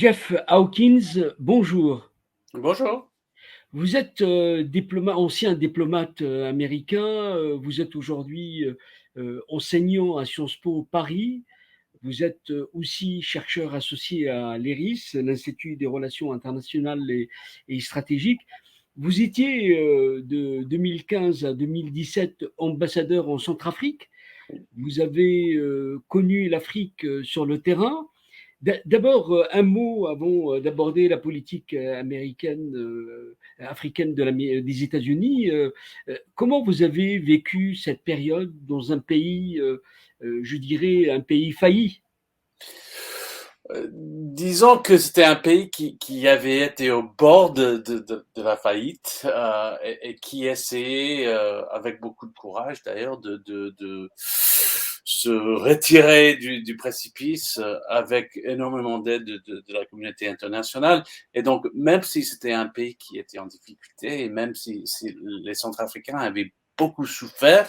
Jeff Hawkins, bonjour. Bonjour. Vous êtes ancien diplomate américain. Vous êtes aujourd'hui enseignant à Sciences Po Paris. Vous êtes aussi chercheur associé à l'IRIS, l'Institut des relations internationales et stratégiques. Vous étiez de 2015 à 2017 ambassadeur en Centrafrique. Vous avez connu l'Afrique sur le terrain. D'abord, un mot avant d'aborder la politique américaine, africaine des États-Unis. Comment vous avez vécu cette période dans un pays, je dirais, un pays failli? Disons que c'était un pays qui avait été au bord de la faillite et qui essayait, avec beaucoup de courage d'ailleurs, de se retirer du précipice avec énormément d'aide de la communauté internationale. Et donc, même si c'était un pays qui était en difficulté et même si les Centrafricains avaient beaucoup souffert,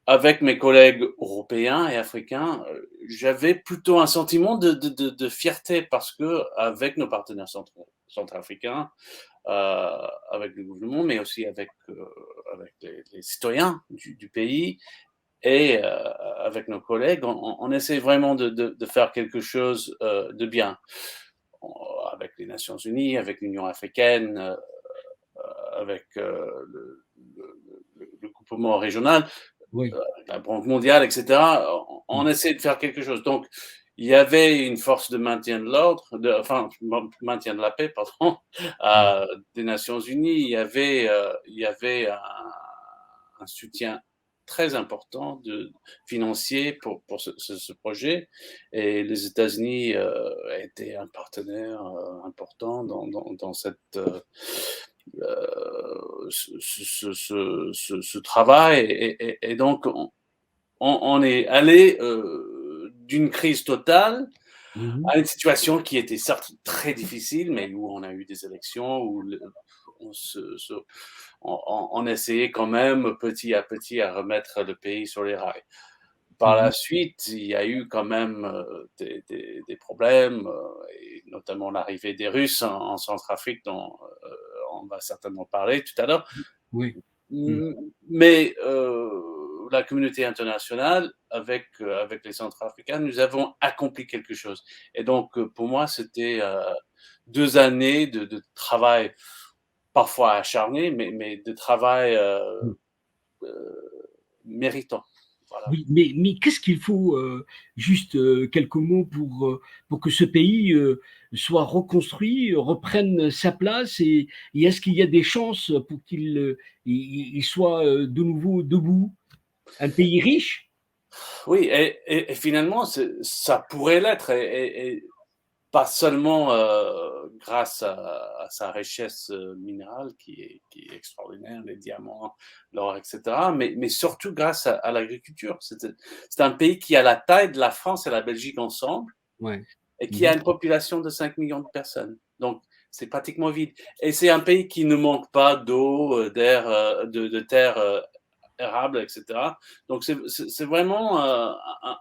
avec mes collègues européens et africains, j'avais plutôt un sentiment de fierté parce que avec nos partenaires centrafricains, avec le gouvernement, mais aussi avec les citoyens du pays et avec nos collègues, on essaie vraiment de faire quelque chose de bien avec les Nations Unies, avec l'Union africaine, avec le groupement régional, Oui. la Banque mondiale, etc., on essaie de faire quelque chose. Donc, il y avait une force de maintien de l'ordre, enfin, maintien de la paix, pardon, des Nations Unies. Il y avait un soutien très important financier pour ce projet. Et les États-Unis étaient un partenaire important dans cette ce travail. Et donc, on est allé d'une crise totale Mhm. à une situation qui était certes très difficile, mais où on a eu des élections, où on, on essayait quand même petit à petit à remettre le pays sur les rails. Par la Mhm. suite, il y a eu quand même des problèmes, et notamment l'arrivée des Russes en Centrafrique, dont on va certainement parler tout à l'heure. Oui. Mhm. Mais la communauté internationale, avec les Centrafricains, nous avons accompli quelque chose. Et donc, pour moi, c'était 2 années de travail, parfois acharné, mais de travail méritant. Voilà. Oui, mais qu'est-ce qu'il faut, juste quelques mots pour que ce pays soit reconstruit, reprenne sa place et est-ce qu'il y a des chances pour qu'il il soit de nouveau debout? Un pays riche? Oui, et finalement, ça pourrait l'être, et pas seulement grâce à sa richesse minérale qui est extraordinaire, les diamants, l'or, etc., mais surtout grâce à l'agriculture. C'est un pays qui a la taille de la France et la Belgique ensemble Ouais. et qui a Mhm. une population de 5 millions de personnes. Donc, c'est pratiquement vide. Et c'est un pays qui ne manque pas d'eau, d'air, de terre érable, etc. Donc, c'est vraiment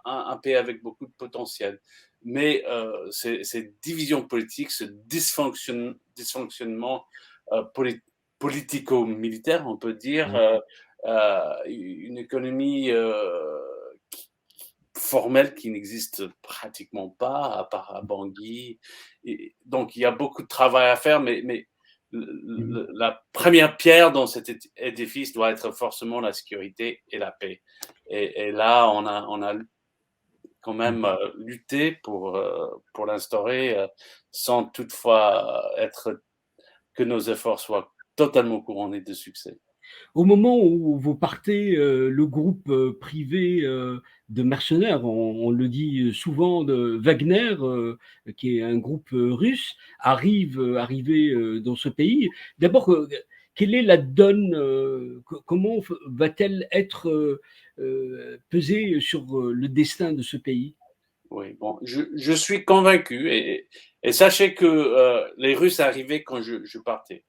un pays avec beaucoup de potentiel. Mais ces divisions politiques, ce dysfonctionnement euh, polit- politico-militaire, on peut dire, Ouais. une économie formelle qui n'existe pratiquement pas, à part à Bangui. Et donc, il y a beaucoup de travail à faire, mais Mhm. la première pierre dans cet édifice doit être forcément la sécurité et la paix. Et là, on a quand même lutté pour l'instaurer sans toutefois être que nos efforts soient totalement couronnés de succès. Au moment où vous partez, le groupe privé de mercenaires, on le dit souvent, de Wagner, qui est un groupe russe, arrivé dans ce pays. D'abord, quelle est la donne? Comment va-t-elle être pesée sur le destin de ce pays? Oui, bon, je suis convaincu, et sachez que les Russes arrivaient quand je partais.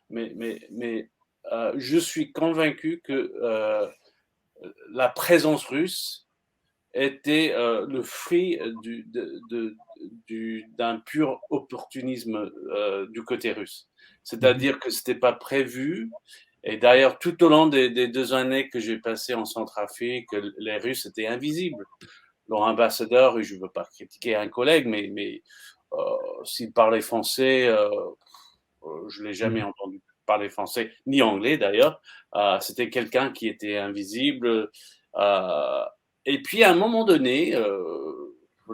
Mais je suis convaincu que la présence russe était le fruit d'un pur opportunisme du côté russe. C'est-à-dire que c'était pas prévu. Et d'ailleurs, tout au long des 2 années que j'ai passées en Centrafrique, les Russes étaient invisibles. Leur ambassadeur, et je ne veux pas critiquer un collègue, mais s'il parlait français, je ne l'ai jamais entendu parler français, ni anglais d'ailleurs. C'était quelqu'un qui était invisible. Et puis à un moment donné,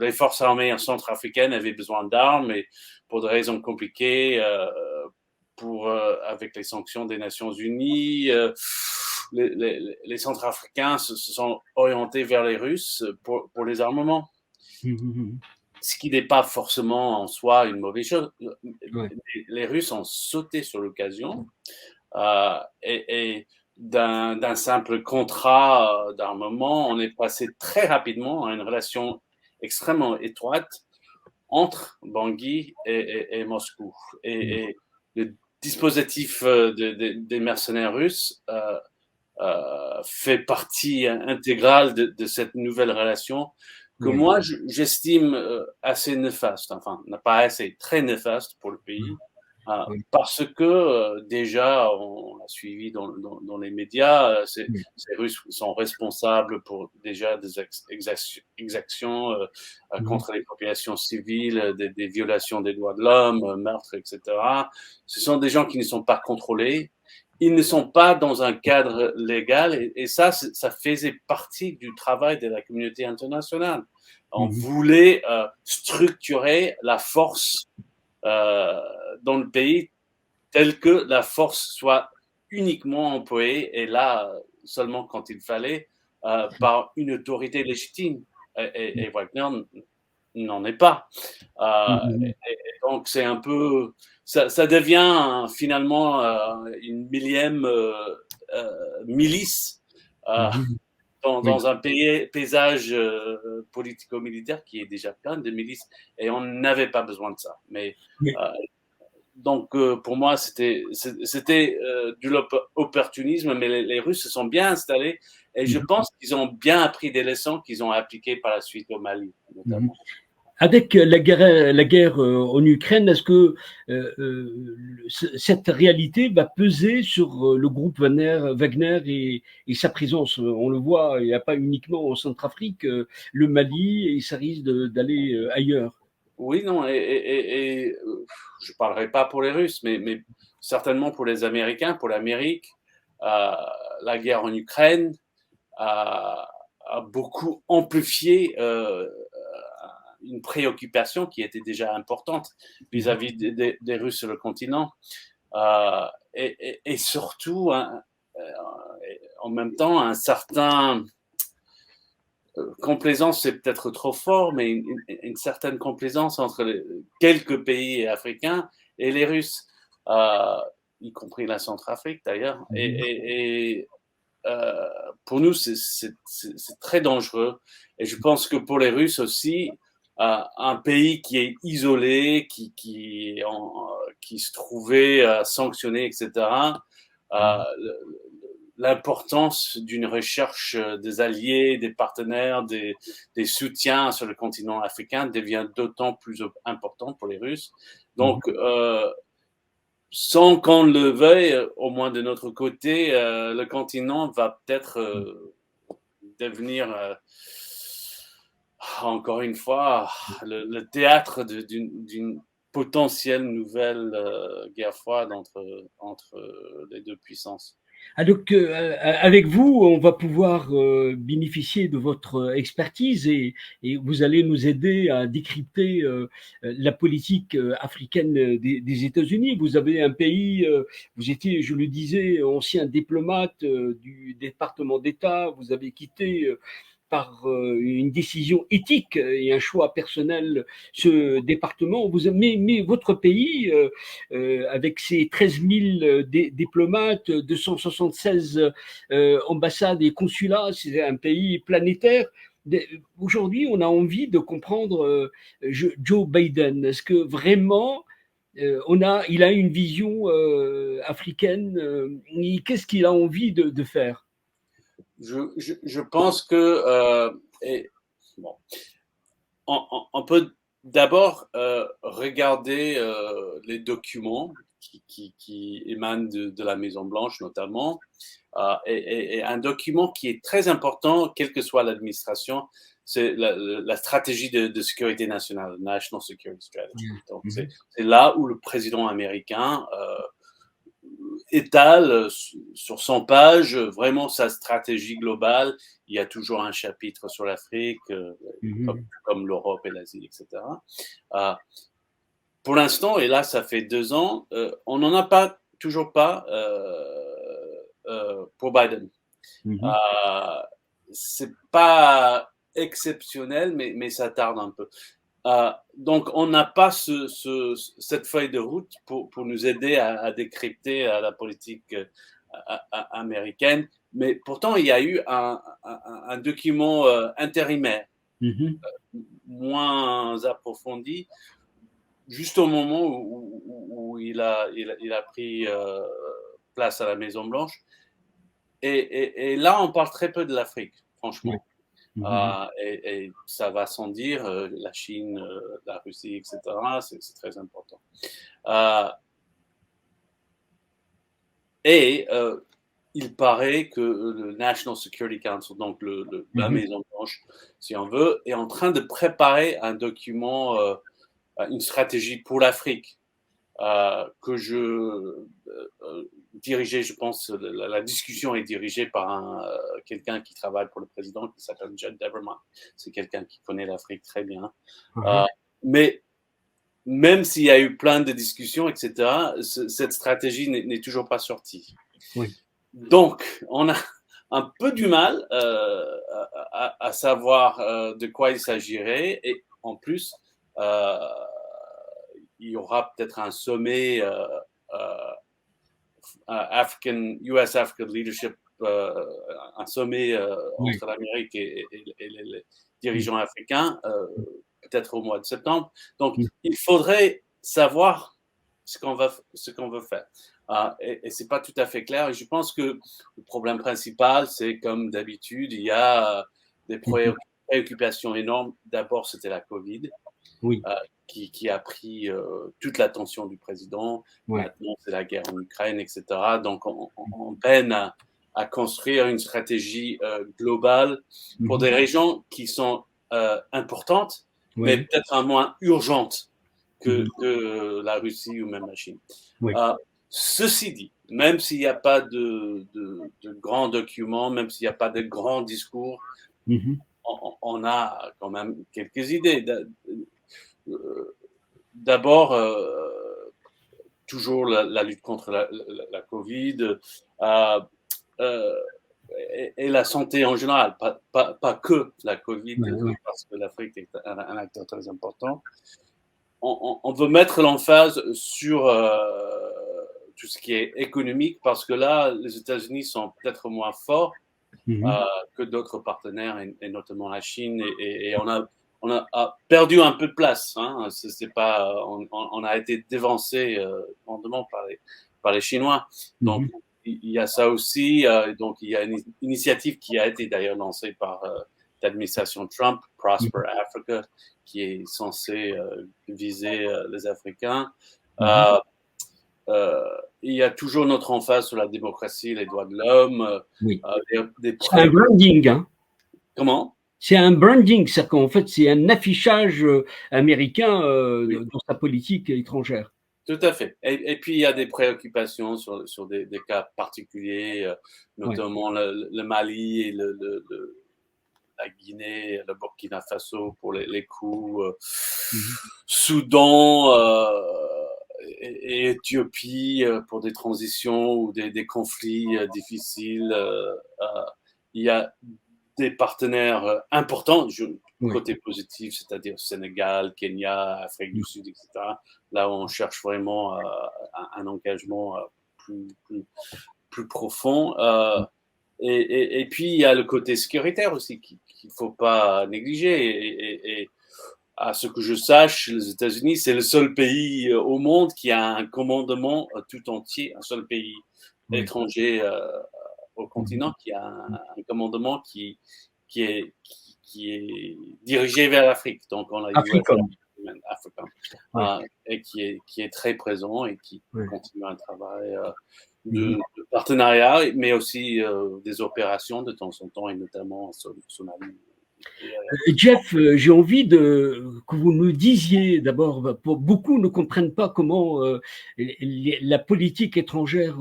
les forces armées centrafricaines avaient besoin d'armes et pour des raisons compliquées, avec les sanctions des Nations Unies, les Centrafricains se sont orientés vers les Russes pour les armements. Ce qui n'est pas forcément en soi une mauvaise chose. Ouais. Les Russes ont sauté sur l'occasion et d'un simple contrat d'armement, on est passé très rapidement à une relation extrêmement étroite entre Bangui et Moscou. Et le dispositif des mercenaires russes fait partie intégrale de cette nouvelle relation que moi, j'estime assez néfaste, enfin, pas assez, très néfaste pour le pays, parce que déjà, on l'a suivi dans les médias, ces Russes sont responsables pour déjà des exactions contre les populations civiles, des violations des droits de l'homme, meurtres, etc. Ce sont des gens qui ne sont pas contrôlés. Ils ne sont pas dans un cadre légal et ça faisait partie du travail de la communauté internationale. On voulait structurer la force dans le pays telle que la force soit uniquement employée et là seulement quand il fallait par une autorité légitime. Et Wagner n'en est pas. Et donc c'est un peu, ça devient finalement une millième milice dans un paysage politico-militaire qui est déjà plein de milices et on n'avait pas besoin de ça. Mais donc pour moi c'était de l'opportunisme, mais les Russes se sont bien installés et je pense qu'ils ont bien appris des leçons qu'ils ont appliquées par la suite au Mali notamment. Avec la guerre en Ukraine, est-ce que cette réalité va peser sur le groupe Wagner et sa présence? On le voit, il n'y a pas uniquement en Centrafrique, le Mali, et ça risque d'aller ailleurs. Oui, non, et je ne parlerai pas pour les Russes, mais certainement pour les Américains, pour l'Amérique, la guerre en Ukraine a beaucoup amplifié une préoccupation qui était déjà importante vis-à-vis des Russes sur le continent. Et surtout, en même temps, un certain complaisance, c'est peut-être trop fort, mais une certaine complaisance entre quelques pays africains et les Russes, y compris la Centrafrique d'ailleurs. Et pour nous, c'est très dangereux. Et je pense que pour les Russes aussi, un pays qui est isolé, qui se trouvait sanctionné, etc., l'importance d'une recherche des alliés, des partenaires, des soutiens sur le continent africain devient d'autant plus important pour les Russes. Donc, sans qu'on le veuille, au moins de notre côté, le continent va peut-être devenir, encore une fois, le théâtre d'une potentielle nouvelle guerre froide entre les deux puissances. Donc, avec vous, on va pouvoir bénéficier de votre expertise et vous allez nous aider à décrypter la politique africaine des États-Unis. Vous avez un pays, vous étiez, je le disais, ancien diplomate du département d'État, vous avez quitté par une décision éthique et un choix personnel ce département. Mais votre pays, avec ses 13 000 diplomates, 276 ambassades et consulats, c'est un pays planétaire. Aujourd'hui, on a envie de comprendre Joe Biden. Est-ce que vraiment il a une vision africaine? Qu'est-ce qu'il a envie de faire? Je pense que bon, on peut d'abord, regarder les documents qui émanent de la Maison-Blanche notamment, et un document qui est très important, quelle que soit l'administration, c'est la stratégie de sécurité nationale, National Security Strategy. Ouais. Donc, Mhm. c'est là où le président américain étale sur 100 pages vraiment sa stratégie globale. Il y a toujours un chapitre sur l'Afrique, Mhm. comme l'Europe et l'Asie, etc. Euh, pour l'instant, et là, ça fait 2 ans, on n'en a pas, toujours pas pour Biden. Mhm. Euh, c'est pas exceptionnel, mais ça tarde un peu. Donc, on n'a pas cette feuille de route pour nous aider à décrypter la politique américaine. Mais pourtant, il y a eu un document intérimaire, Mhm. moins approfondi, juste au moment où il a pris place à la Maison-Blanche. Et là, on parle très peu de l'Afrique, Ouais. franchement. Mhm. Et ça va sans dire, la Chine, la Russie, etc., c'est très important. Euh, et il paraît que le National Security Council, donc la Mhm. Maison-Blanche, si on veut, est en train de préparer un document, une stratégie pour l'Afrique. Que dirigeais, je pense, la discussion est dirigée par quelqu'un qui travaille pour le président, qui s'appelle Judd Deverman. C'est quelqu'un qui connaît l'Afrique très bien. Euh, Mhm. mais même s'il y a eu plein de discussions, etc., cette stratégie n'est toujours pas sortie. Oui. Donc, on a un peu du mal à savoir de quoi il s'agirait. Et en plus, euh, il y aura peut-être un sommet euh, US African Leadership, un sommet Oui. entre l'Amérique et les Mhm. dirigeants africains, peut-être au mois de septembre. Donc, Mhm. il faudrait savoir ce qu'on veut faire. Et c'est pas tout à fait clair. Et je pense que le problème principal, c'est comme d'habitude, il y a des Mhm. préoccupations énormes. D'abord, c'était la Covid Oui. euh, qui a pris toute l'attention du président. Ouais. Maintenant, c'est la guerre en Ukraine, etc. Donc, on peine à construire une stratégie globale pour Mhm. des régions qui sont importantes, mais Oui. peut-être un moins urgentes Mhm. que la Russie ou même la Chine. Oui. Euh, Ceci dit, même s'il n'y a pas de grands documents, même s'il n'y a pas de grands discours, Mhm. on a quand même quelques idées. D'abord, toujours la lutte contre la Covid euh, euh, et la santé en général, pas que la Covid, Ouais, ouais. parce que l'Afrique est un acteur très important. On veut mettre l'emphase sur tout ce qui est économique, parce que là, les États-Unis sont peut-être moins forts Mhm. que d'autres partenaires, et notamment la Chine. Et on a perdu un peu de place. Hein. C'est pas, on a été dévancé grandement par les Chinois. Donc, Mhm. il y a ça aussi. Donc, il y a une initiative qui a été d'ailleurs lancée par l'administration Trump, Prosper Mhm. Africa, qui est censée viser les Africains. Mhm. Euh, euh, il y a toujours notre emphase sur la démocratie, les droits de l'homme, Oui. des C'est un branding, hein. Comment? C'est un branding, c'est-à-dire qu'en fait, c'est un affichage américain Oui, dans sa politique étrangère. tout à fait. Et puis, il y a des préoccupations sur des cas particuliers, Ouais. notamment le Mali et la Guinée, le Burkina Faso pour les coups, Mhm. Soudan et Éthiopie pour des transitions ou des conflits difficiles. Il y a des partenaires importants, Ouais. côté positif, c'est-à-dire Sénégal, Kenya, Afrique du Sud, etc. Là où on cherche vraiment un engagement plus profond. Et puis, il y a le côté sécuritaire aussi qu'il ne faut pas négliger. Et à ce que je sache, les États-Unis, c'est le seul pays au monde qui a un commandement tout entier, un seul pays Ouais. étranger au Mhm. continent qui a un commandement qui est dirigé vers l'Afrique. Donc, on a US, Africom. Women Africa, Oui, et qui est très présent et qui oui. continue un travail Mhm. de partenariat, mais aussi des opérations de temps en temps, et notamment Somalie. Jeff, j'ai envie que vous me disiez d'abord, beaucoup ne comprennent pas comment la politique étrangère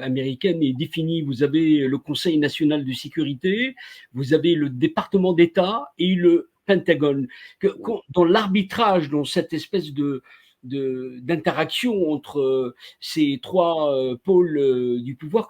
américaine est définie. Vous avez le Conseil national de sécurité, vous avez le département d'État et le Pentagone. Dans l'arbitrage, dans cette espèce d'interaction entre ces trois pôles du pouvoir,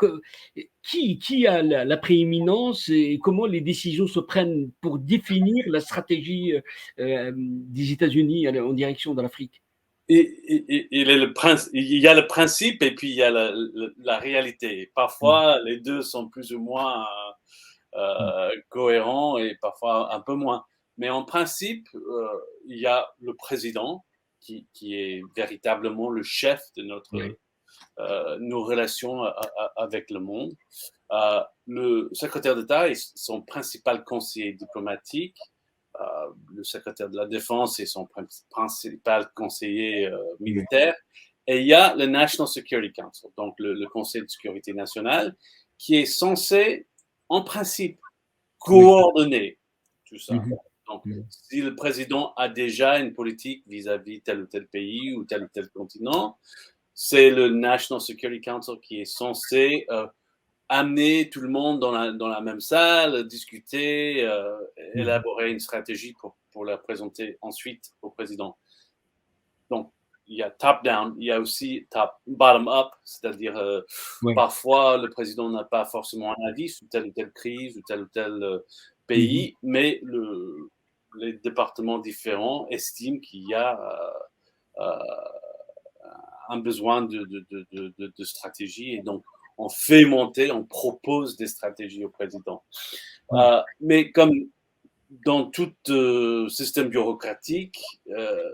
qui a la prééminence et comment les décisions se prennent pour définir la stratégie des États-Unis en direction de l'Afrique? Il y a le principe et puis il y a la réalité. Parfois, les deux sont plus ou moins cohérents et parfois un peu moins. Mais en principe, il y a le président qui est véritablement le chef de Oui. nos relations avec le monde. Le secrétaire d'État est son principal conseiller diplomatique. Le secrétaire de la Défense est son principal conseiller militaire. Et il y a le National Security Council, donc le Conseil de sécurité nationale, qui est censé, en principe, Oui. coordonner tout ça. Mhm. Donc, Mhm. si le président a déjà une politique vis-à-vis tel ou tel pays ou tel continent, c'est le National Security Council qui est censé amener tout le monde dans la même salle, discuter, Mhm. élaborer une stratégie pour la présenter ensuite au président. Donc, il y a top-down, il y a aussi bottom-up, c'est-à-dire Oui. parfois le président n'a pas forcément un avis sur telle ou telle crise ou tel Mhm. pays, mais les départements différents estiment qu'il y a euh, un besoin de stratégie et donc on fait monter, on propose des stratégies au président. Oui. Mais comme dans tout système bureaucratique,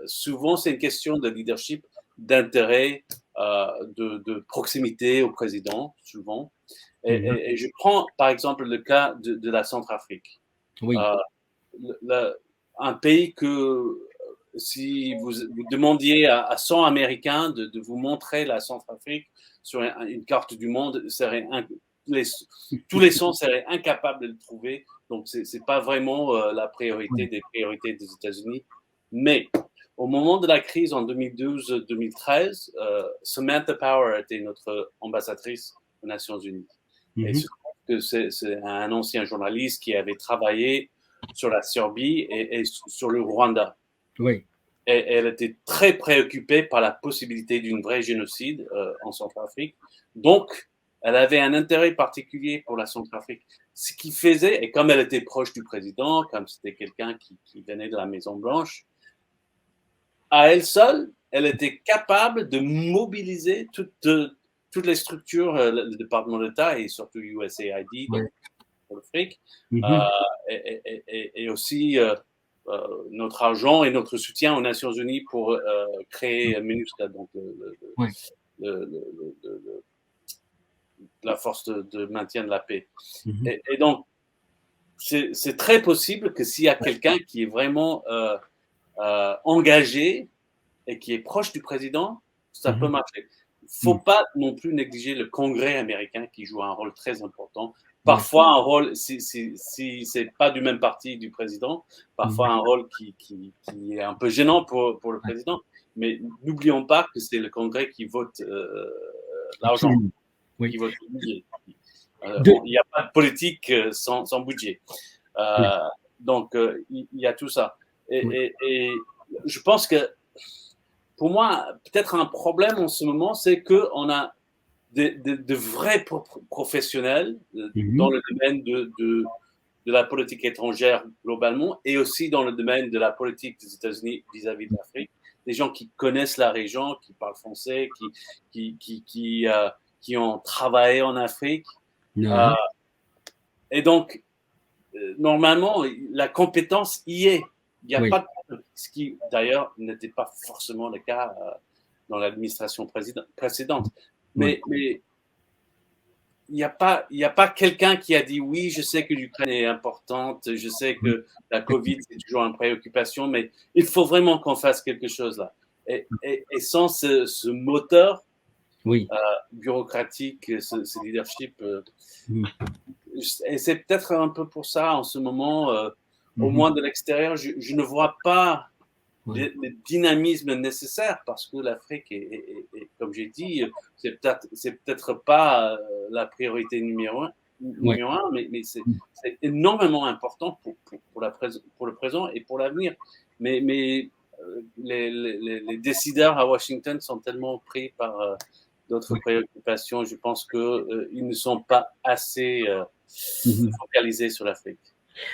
souvent c'est une question de leadership, d'intérêt, de proximité au président, souvent. Mhm. Et je prends par exemple le cas de la Centrafrique. Oui. Euh, un pays que si vous demandiez à 100 Américains de vous montrer la Centrafrique sur une carte du monde, les, tous les 100 seraient incapables de le trouver. Donc, ce n'est pas vraiment la priorité Oui. des priorités des États-Unis. Mais au moment de la crise en 2012-2013, Samantha Power était notre ambassadrice aux Nations Unies. Et Mhm. c'est un ancien journaliste qui avait travaillé sur la Serbie et sur le Rwanda. Oui. Et elle était très préoccupée par la possibilité d'une vraie génocide en Centrafrique. Donc, elle avait un intérêt particulier pour la Centrafrique. Ce qui faisait, et comme elle était proche du président, comme c'était quelqu'un qui venait de la Maison-Blanche, à elle seule, elle était capable de mobiliser toutes les structures, le département d'État et surtout USAID, Oui. donc pour le fric, euh, Mhm. et aussi notre argent et notre soutien aux Nations Unies pour créer MINUSCA, donc Oui. la force de maintien de la paix. Mhm. Et donc, c'est très possible que s'il y a quelqu'un qui est vraiment engagé et qui est proche du président, ça peut Mhm. marcher. Il ne faut Mhm. pas non plus négliger le Congrès américain qui joue un rôle très important. Oui. Parfois un rôle, si c'est pas du même parti du président, parfois Mhm. un rôle qui est un peu gênant pour le Ouais. président. Mais n'oublions pas que c'est le Congrès qui vote l'argent, Absolument. Oui. qui vote le budget. De, Il n'y a pas de politique sans budget. oui. Euh, donc, il y a tout ça. Oui. Et je pense que pour moi, peut-être un problème en ce moment, c'est qu'on a de vrais professionnels dans Mhm. le domaine de la politique étrangère globalement et aussi dans le domaine de la politique des États-Unis vis-à-vis de l'Afrique. Des gens qui connaissent la région, qui parlent français, qui ont travaillé en Afrique. Euh, Ouais. et donc, normalement, la compétence y est. Il n'y a Oui. pas de, ce qui d'ailleurs n'était pas forcément le cas dans l'administration précédente. Oui. Mais y a pas quelqu'un qui a dit oui, je sais que l'Ukraine est importante, je sais que la Covid c'est toujours une préoccupation, mais il faut vraiment qu'on fasse quelque chose là. Et sans ce moteur Oui. bureaucratique, ce leadership, Mhm. et c'est peut-être un peu pour ça en ce moment, au Mhm. moins de l'extérieur, je ne vois pas Ouais. le dynamisme nécessaire parce que l'Afrique comme j'ai dit, c'est peut-être pas la priorité Ouais. numéro un, mais c'est énormément important pour le présent et pour l'avenir. Mais les décideurs à Washington sont tellement pris par d'autres Ouais. préoccupations. Je pense que ils ne sont pas assez Mhm. focalisés sur l'Afrique.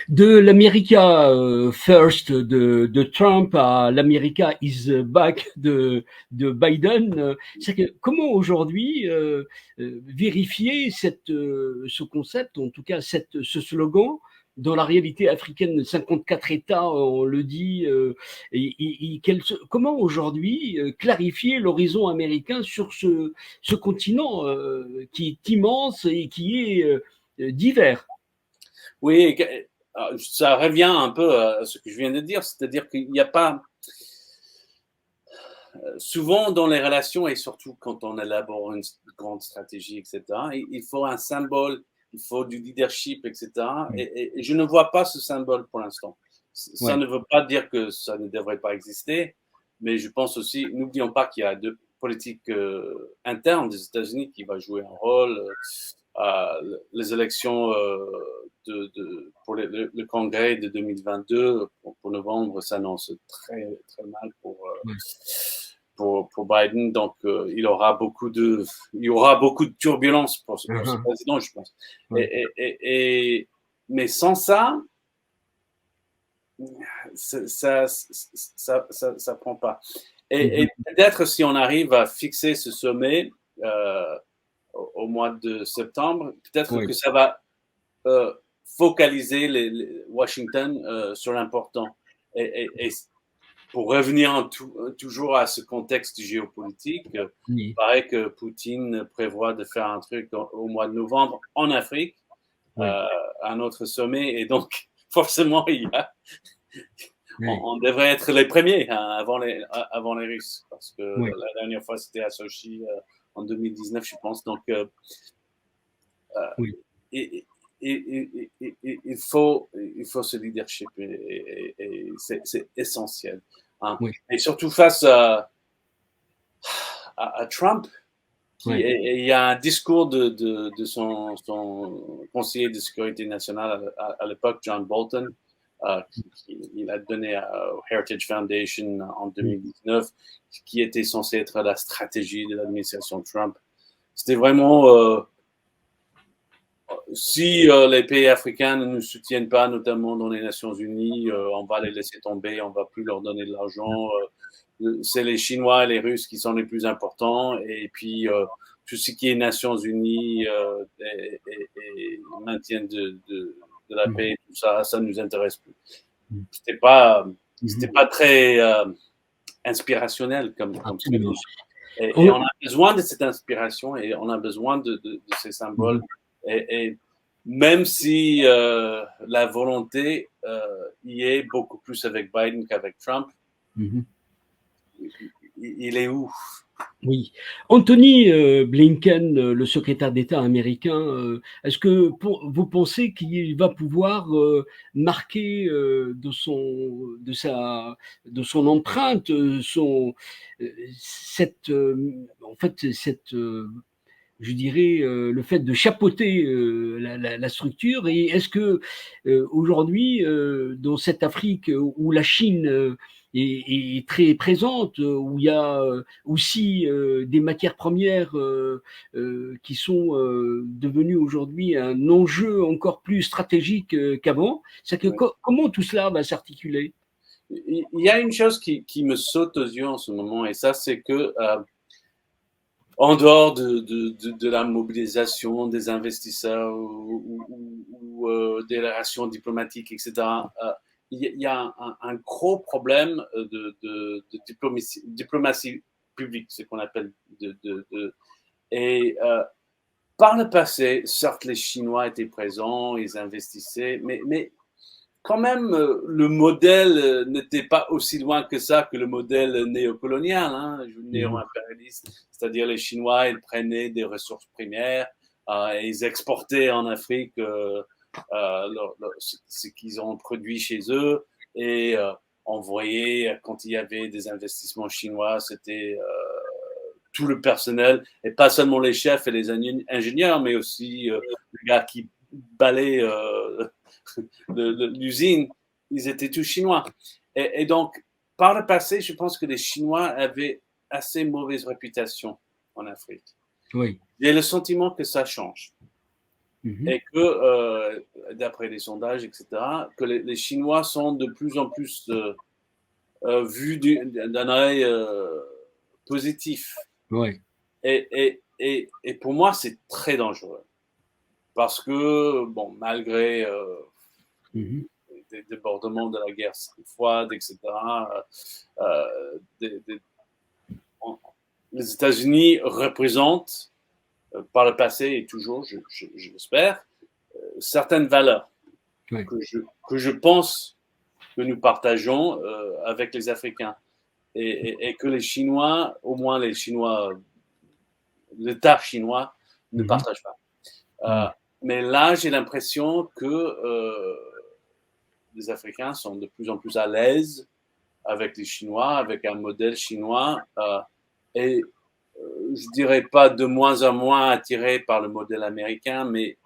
De l'America First de Trump à l'America is back de Biden, c'est que comment aujourd'hui vérifier ce concept, en tout cas ce slogan, dans la réalité africaine, 54 États, on le dit, comment aujourd'hui clarifier l'horizon américain sur ce continent qui est immense et qui est divers. Oui, ça revient un peu à ce que je viens de dire, c'est-à-dire qu'il n'y a pas souvent dans les relations et surtout quand on élabore une grande stratégie, etc. Il faut un symbole, il faut du leadership, etc. Et je ne vois pas ce symbole pour l'instant. Ça Ouais. ne veut pas dire que ça ne devrait pas exister, mais je pense aussi, n'oublions pas qu'il y a deux politiques internes des États-Unis qui va jouer un rôle. Les élections pour le Congrès de 2022 pour novembre s'annoncent très très mal Ouais. pour Biden. Donc il y aura beaucoup de turbulences pour ce Uh-huh. président, je pense. Ouais. Mais sans ça, ça prend pas. Et Mhm. peut-être si on arrive à fixer ce sommet au mois de septembre, peut-être Ouais. que ça va euh, focaliser Washington sur l'important. Et pour revenir toujours à ce contexte géopolitique, il Oui. paraît que Poutine prévoit de faire un truc au mois de novembre en Afrique, Ouais. un autre sommet, et donc forcément, Ouais. on devrait être les premiers hein, avant les Russes, parce que Ouais. la dernière fois c'était à Sochi en 2019, je pense. Donc, Oui. et, il faut ce leadership et c'est essentiel. Hein. Oui. Et surtout face à Trump, Ouais. il y a un discours de son conseiller de sécurité nationale à l'époque, John Bolton, il a donné au Heritage Foundation en Mm. 2019, qui était censé être la stratégie de l'administration Trump. C'était vraiment si les pays africains ne nous soutiennent pas, notamment dans les Nations Unies, on va les laisser tomber, on va plus leur donner de l'argent. C'est les Chinois et les Russes qui sont les plus importants. Et puis, tout ce qui est Nations Unies et maintien de la Mm. paix, tout ça, ça nous intéresse plus. Mm. C'était pas, c'était Mhm. pas très inspirationnel comme Absolument. stratégie. Et on On- a besoin de cette inspiration et on a besoin de ces symboles. Mhm. Et même si la volonté y est beaucoup plus avec Biden qu'avec Trump, Mhm. il est où? Oui. Anthony Blinken, le secrétaire d'État américain, est-ce que vous pensez qu'il va pouvoir marquer de son empreinte, cette, en fait, je dirais, le fait de chapeauter la structure. Et est-ce que aujourd'hui, dans cette Afrique où la Chine est très présente, où il y a aussi des matières premières qui sont devenues aujourd'hui un enjeu encore plus stratégique qu'avant, c'est que Ouais. comment tout cela va s'articuler? Il y a une chose qui me saute aux yeux en ce moment, et ça, c'est que en dehors de la mobilisation des investisseurs ou des relations diplomatiques, etc., il y a un gros problème de diplomatie publique, ce qu'on appelle et par le passé, certes, les Chinois étaient présents, ils investissaient, mais quand même, le modèle n'était pas aussi loin que ça que le modèle néocolonial, hein, Mhm. néo-impérialiste. C'est-à-dire les Chinois, ils prenaient des ressources primaires et ils exportaient en Afrique ce qu'ils ont produit chez eux et on voyait quand il y avait des investissements chinois, c'était tout le personnel et pas seulement les chefs et les ingénieurs, mais aussi les gars qui balaient l'usine, ils étaient tous chinois. Et donc, par le passé, je pense que les Chinois avaient assez mauvaise réputation en Afrique. Oui. J'ai le sentiment que ça change. Mhm. Et que, d'après les sondages, etc., que les Chinois sont de plus en plus vus d'un œil positif. Ouais. Et pour moi, c'est très dangereux. Parce que, bon, malgré Mhm. des débordements de la guerre froide, etc., des, des, on, les États-Unis représentent, par le passé et toujours, je l'espère, certaines valeurs Ouais. que je pense que nous partageons avec les Africains. Et que les Chinois, au moins les Chinois, l'État chinois, ne Mhm. partagent pas. Mhm. Mais là, j'ai l'impression que les Africains sont de plus en plus à l'aise avec les Chinois, avec un modèle chinois, et je dirais pas de moins en moins attirés par le modèle américain, mais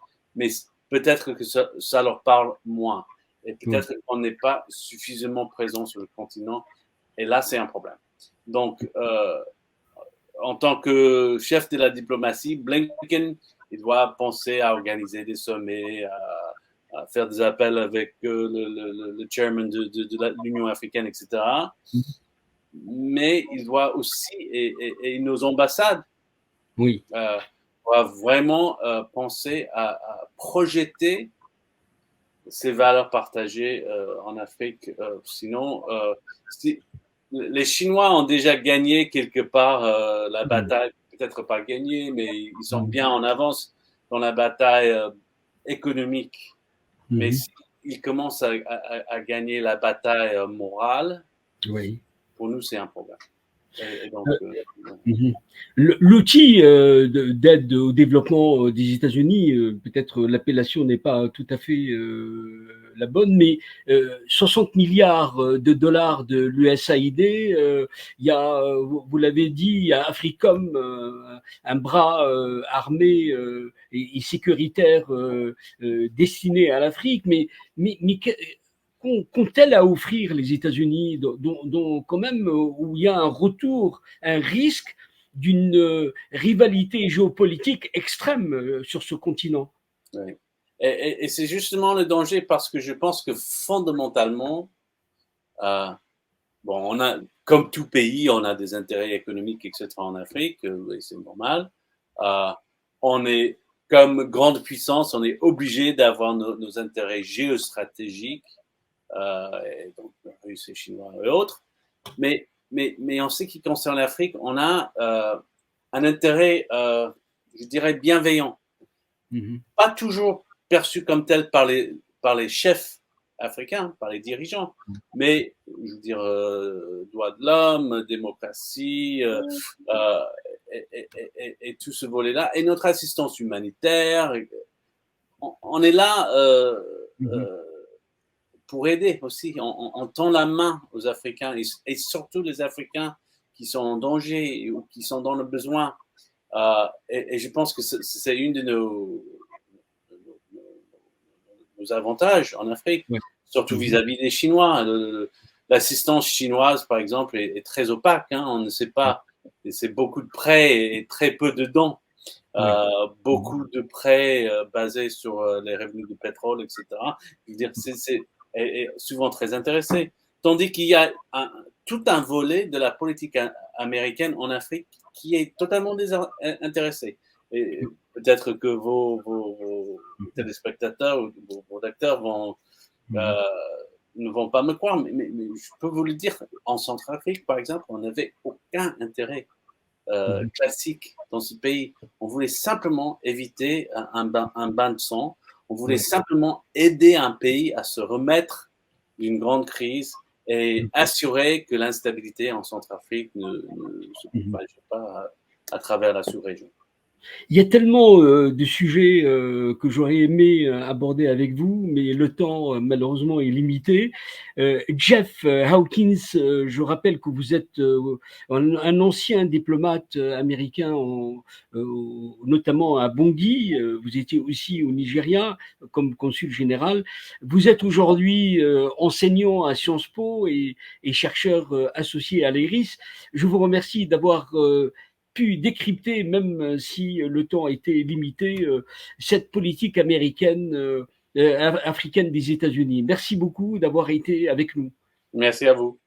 peut-être que ça leur parle moins. Et Ouais. peut-être qu'on n'est pas suffisamment présent sur le continent. Et là, c'est un problème. Donc, en tant que chef de la diplomatie, Blinken, il doit penser à organiser des sommets, à faire des appels avec le chairman de l'Union africaine, etc. Mhm. Mais il doit aussi, et nos ambassades Oui. doivent vraiment penser à projeter ces valeurs partagées en Afrique. Sinon, si, les Chinois ont déjà gagné quelque part la Mhm. bataille, peut-être pas gagné, mais ils sont Mhm. bien en avance dans la bataille économique. Mais Mhm. s'ils commencent à gagner la bataille morale, Oui. pour nous, c'est un problème. Et donc, Mhm. L'outil d'aide au développement des États-Unis, peut-être l'appellation n'est pas tout à fait la bonne, mais 60 milliards de dollars de l'USAID, il y a, vous l'avez dit, il y a Africom, un bras armé et sécuritaire destiné à l'Afrique, mais qu'ont-elles à offrir les États-Unis, dont quand même où il y a un retour, un risque d'une rivalité géopolitique extrême sur ce continent. oui. Et c'est justement le danger parce que je pense que fondamentalement, euh, bon, on a, comme tout pays, on a des intérêts économiques, etc. en Afrique, et c'est normal. Euh, on est, comme grande puissance, on est obligé d'avoir nos intérêts géostratégiques, et donc russes et chinois et autres. Mais en ce qui concerne l'Afrique, on a un intérêt, je dirais, bienveillant, Mhm. pas toujours perçu comme tel par les chefs africains, par les dirigeants, mais je veux dire droits de l'homme, démocratie, euh, et tout ce volet-là, et notre assistance humanitaire, on est là Mhm. pour aider aussi. On tend la main aux Africains et surtout les Africains qui sont en danger ou qui sont dans le besoin. Et je pense que c'est une de nos avantages en Afrique, Ouais. surtout Mhm. vis-à-vis des Chinois. L'assistance chinoise, par exemple, est très opaque. Hein, on ne sait Ouais. pas. Et c'est beaucoup de prêts et très peu de dons. Ouais. Mhm. Beaucoup de prêts basés sur les revenus du pétrole, etc. Je veux dire, est souvent très intéressé. Tandis qu'il y a tout un volet de la politique américaine en Afrique qui est totalement désintéressé. Et peut-être que vos téléspectateurs ou vos lecteurs Mhm. euh, ne vont pas me croire, mais je peux vous le dire, en Centrafrique, par exemple, on n'avait aucun intérêt Mmh. classique dans ce pays. On voulait simplement éviter un bain de sang. On voulait Ouais. simplement aider un pays à se remettre d'une grande crise et Mmh. assurer que l'instabilité en Centrafrique ne se Mmh. propage pas à travers la sous-région. Il y a tellement, de sujets, que j'aurais aimé, aborder avec vous, mais le temps, malheureusement est limité. Jeff, Hawkins, je rappelle que vous êtes, un ancien diplomate, américain notamment à Bangui, vous étiez aussi au Nigeria comme consul général. Vous êtes aujourd'hui, enseignant à Sciences Po et chercheur, associé à l'IRIS. Je vous remercie d'avoir, pu décrypter, même si le temps a été limité, cette politique américaine, africaine des États-Unis. Merci beaucoup d'avoir été avec nous. Merci à vous.